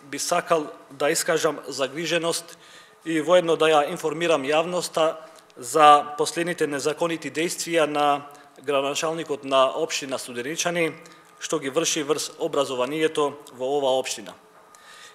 би сакал да искажам загриженост и воедно да ја информирам јавноста за последните незаконити действија на градоначалникот на општина Студеничани, што ги врши врз образованието во оваа општина.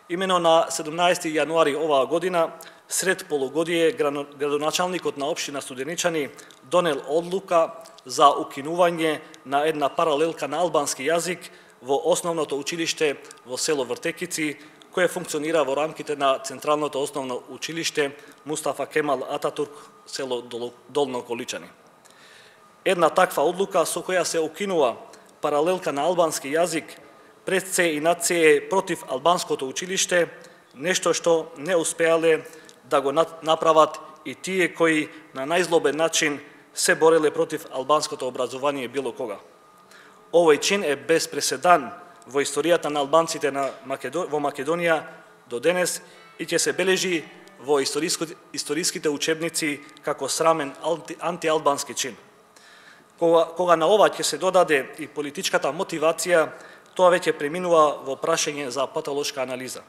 Имено на 17. јануари оваа година, сред полугодие, градоначалникот на општина Студеничани донел одлука за укинување на една паралелка на албански јазик во основното училиште во село Вртекици, кое функционира во рамките на Централното основно училиште Мустафа Кемал Ататурк, село Долно Количани. Една таква одлука со која се укинува паралелка на албански јазик пред се и над се е против албанското училиште, нешто што не успеале да го направат и тие кои на најзлобен начин се бореле против албанското образование било кога. Овој чин е без преседан во историјата на албанците во Македонија до денес и ќе се бележи во историските учебници како срамен антиалбански чин. Кога на ова ќе се додаде и политичката мотивација, тоа веќе преминува во прашање за патолошка анализа.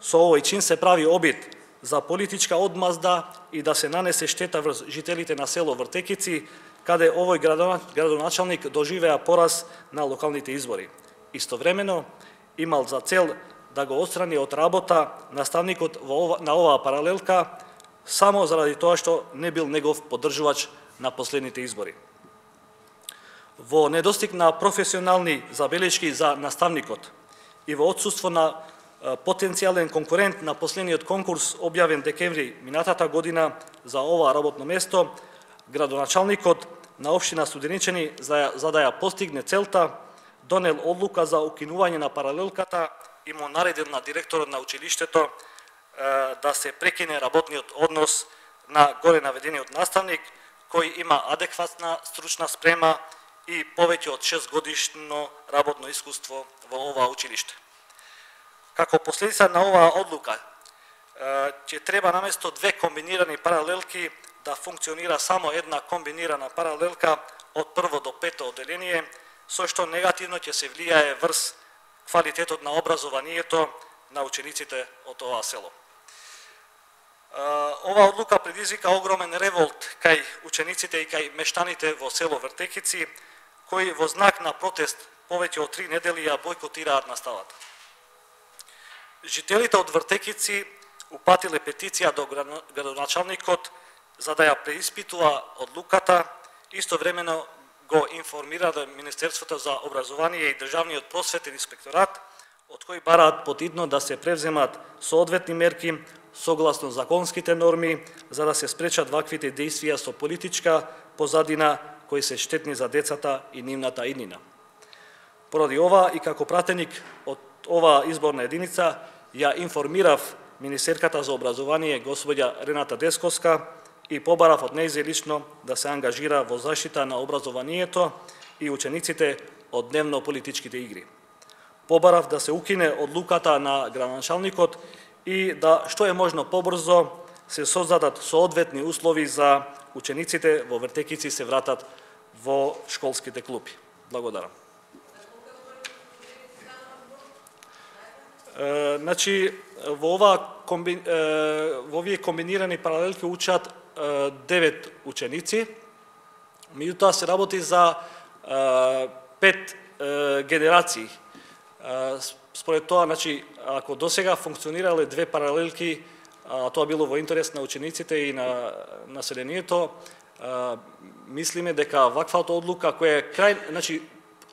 Со овој чин се прави обид за политичка одмазда и да се нанесе штета врз жителите на село Вртекици, каде овој градоначалник доживеа пораз на локалните избори. Истовремено имал за цел да го отстрани од работа наставникот на оваа паралелка само заради тоа што не бил негов поддржувач на последните избори. Во недостиг на професионални забелешки за наставникот и во отсуство на потенцијален конкурент на последниот конкурс објавен декември минатата година за ова работно место, градоначалникот на општина Студеничани, за да ја постигне целта, донел одлука за укинување на паралелката и му наредил на директорот на училиштето да се прекине работниот однос на горе наведениот наставник, кој има адекватна стручна спрема и повеќе од 6 годишно работно искуство во оваа училиште. Како последица на оваа одлука, ќе треба наместо две комбинирани паралелки да функционира само една комбинирана паралелка од прво до пето одделение, со што негативно ќе се влијае врз квалитетот на образованието на учениците од оваа село. Оваа одлука предизвика огромен револт кај учениците и кај мештаните во село Вртекици, кои во знак на протест повеќе од 3 недели ја бойкотираат наставата. Жителите од Вртекици упатиле петиција до градоначалникот за да ја преиспитува одлуката, истовремено го информира Министерството за образование и Државниот просветен инспекторат, од кои бараат потидно да се превземат соодветни мерки согласно законските норми за да се спречат ваквите действија со политичка позадина кои се штетни за децата и нивната иднина. Поради ова и како пратеник од оваа изборна единица ја информирав министерката за образование господја Рената Десковска и побарав од нејзе лично да се ангажира во заштита на образованието и учениците од дневно-политичките игри. Побарав да се укине одлуката на градоначалникот и да што е можно побрзо се создадат соодветни услови за учениците во Вртекици се вратат во школските клупи. Благодарам. Значи, во овие комбинирани паралелки учат 9 ученици, меѓутоа се работи за 5 генерации. Според тоа, значи, ако досега функционирале 2 паралелки, тоа било во интерес на учениците и на населението, мислиме дека ваквата одлука која е крај, значи,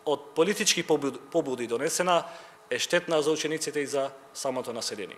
од политички побуди донесена, е штетна за учениците и за самото население.